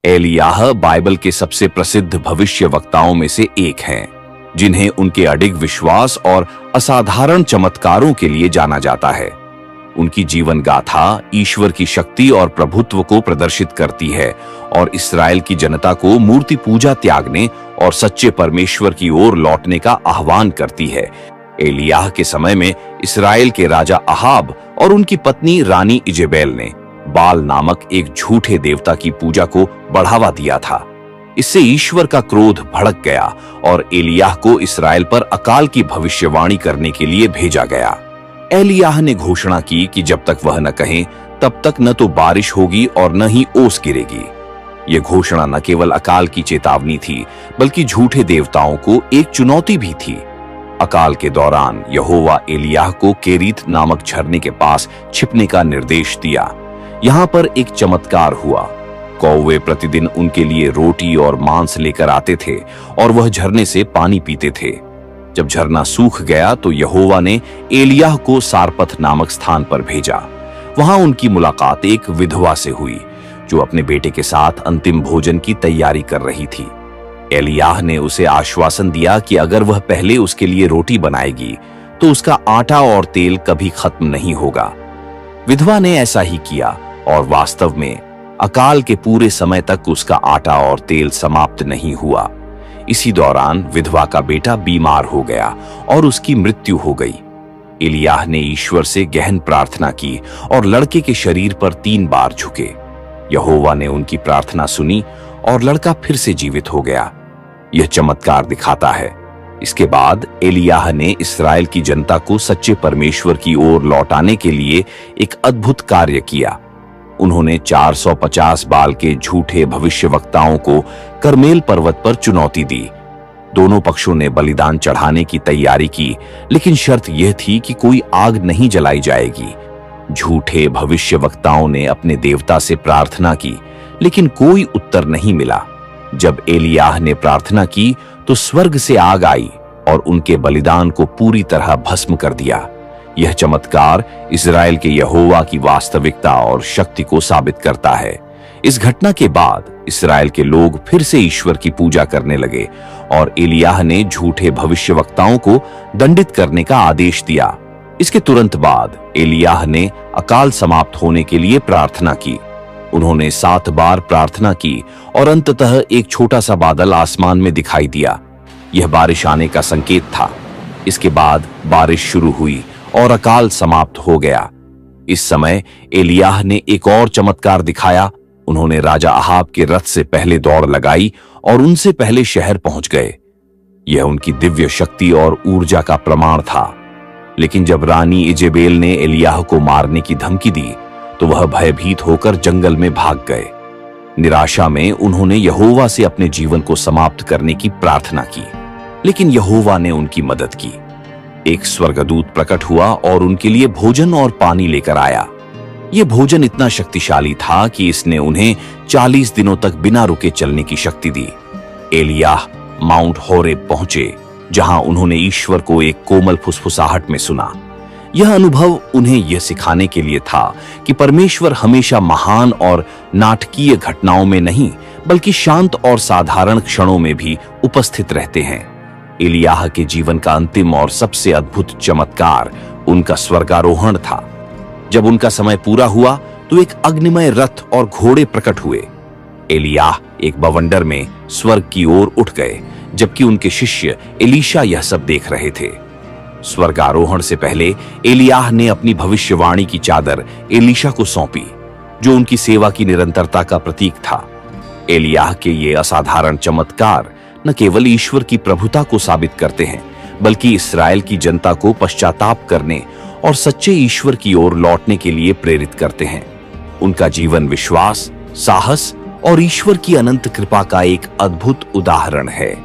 एलियाह Bible के सबसे प्रसिद्ध भविष्यवक्ताओं में से एक हैं, जिन्हें उनके अडिग विश्वास और असाधारण चमत्कारों के लिए जाना जाता है। उनकी जीवन गाथा ईश्वर की शक्ति और प्रभुत्व को प्रदर्शित करती है और इस्राएल की जनता को मूर्ति पूजा त्यागने और सच्चे परमेश्वर की ओर लौटने का आह्वान करती है। एलियाह के समय में इस्राएल के राजा अहाब और उनकी पत्नी रानी इजेबेल ने बाल नामक एक झूठे देवता की पूजा को बढ़ावा दिया था। इससे ईश्वर का क्रोध भड़क गया और एलियाह को इस्राएल पर अकाल की भविष्यवाणी करने के लिए भेजा गया। एलियाह ने घोषणा की कि जब तक वह न कहें तब तक न तो बारिश होगी और न ही ओस गिरेगी। यह घोषणा न केवल अकाल की चेतावनी थी, बल्कि झूठे देवताओं को एक चुनौती भी थी। अकाल के दौरान यहोवा एलियाह को केरीत नामक झरने के पास छिपने का निर्देश दिया। यहाँ पर एक चमत्कार हुआ। कौवे प्रतिदिन उनके लिए रोटी और मांस लेकर आते थे और वह झरने से पानी पीते थे। जब झरना सूख गया तो यहोवा ने एलियाह को सारपथ नामक स्थान पर भेजा। वहां उनकी मुलाकात एक विधवा से हुई, जो अपने बेटे के साथ अंतिम भोजन की तैयारी कर रही थी। एलियाह ने उसे आश्वासन दिया कि अगर वह पहले उसके लिए रोटी बनाएगी तो उसका आटा और तेल कभी खत्म नहीं होगा। विधवा ने ऐसा ही किया और वास्तव में अकाल के पूरे समय तक उसका आटा और तेल समाप्त नहीं हुआ। इसी दौरान विधवा का बेटा बीमार हो गया और उसकी मृत्यु हो गई। एलियाह ने ईश्वर से गहन प्रार्थना की और लड़के के शरीर पर 3 बार झुके। यहोवा ने उनकी प्रार्थना सुनी और लड़का फिर से जीवित हो गया। यह चमत्कार दिखाता है। इसके बाद एलियाह ने इस्राएल की जनता को सच्चे परमेश्वर की ओर लौटाने के लिए एक अद्भुत कार्य किया। उन्होंने 450 बाल के झूठे भविष्यवक्ताओं को करमेल पर्वत पर चुनौती दी। दोनों पक्षों ने बलिदान चढ़ाने की तैयारी की, लेकिन शर्त यह थी कि कोई आग नहीं जलाई जाएगी। झूठे भविष्यवक्ताओं ने अपने देवता से प्रार्थना की, लेकिन कोई उत्तर नहीं मिला। जब एलियाह ने प्रार्थना की तो स्वर्ग से आग आई और उनके बलिदान को पूरी तरह भस्म कर दिया। यह चमत्कार इस्राएल के यहोवा की वास्तविकता और शक्ति को साबित करता है। इस घटना के बाद इस्राएल के लोग फिर से ईश्वर की पूजा करने लगे और एलियाह ने झूठे भविष्यवक्ताओं को दंडित करने का आदेश दिया। इसके तुरंत बाद एलियाह ने अकाल समाप्त होने के लिए प्रार्थना की। उन्होंने 7 बार प्रार्थना की और अंततः एक छोटा सा बादल आसमान में दिखाई दिया। यह बारिश आने का संकेत था। इसके बाद बारिश शुरू हुई और अकाल समाप्त हो गया। इस समय एलियाह ने एक और चमत्कार दिखाया। उन्होंने राजा अहाब के रथ से पहले दौड़ लगाई और उनसे पहले शहर पहुंच गए। यह उनकी दिव्य शक्ति और ऊर्जा का प्रमाण था। लेकिन जब रानी इजेबेल ने एलियाह को मारने की धमकी दी तो वह भयभीत होकर जंगल में भाग गए। निराशा में उन्होंने यहोवा से अपने जीवन को समाप्त करने की प्रार्थना की, लेकिन यहोवा ने उनकी मदद की। एक स्वर्गदूत प्रकट हुआ और उनके लिए भोजन और पानी लेकर आया। यह भोजन इतना शक्तिशाली था कि इसने उन्हें 40 दिनों तक बिना रुके चलने की शक्ति दी। एलियाह माउंट होरेब पहुंचे, जहां उन्होंने ईश्वर को एक कोमल फुसफुसाहट में सुना। यह अनुभव उन्हें यह सिखाने के लिए था कि परमेश्वर हमेशा महान और नाटकीय घटनाओं में नहीं, बल्कि शांत और साधारण क्षणों में भी उपस्थित रहते हैं। एलियाह के जीवन का अंतिम और सबसे अद्भुत चमत्कार उनका स्वर्गारोहण था। जब उनका समय पूरा हुआ तो एक अग्निमय रथ और घोड़े प्रकट हुए। एलियाह एक बवंडर में स्वर्ग की ओर उठ गए, जबकि उनके शिष्य एलीशा यह सब देख रहे थे। स्वर्गारोहण से पहले एलियाह ने अपनी भविष्यवाणी की चादर एलीशा को सौंपी, जो उनकी सेवा की निरंतरता का प्रतीक था। एलियाह के ये असाधारण चमत्कार न केवल ईश्वर की प्रभुता को साबित करते हैं, बल्कि इस्राएल की जनता को पश्चाताप करने और सच्चे ईश्वर की ओर लौटने के लिए प्रेरित करते हैं। उनका जीवन विश्वास, साहस और ईश्वर की अनंत कृपा का एक अद्भुत उदाहरण है।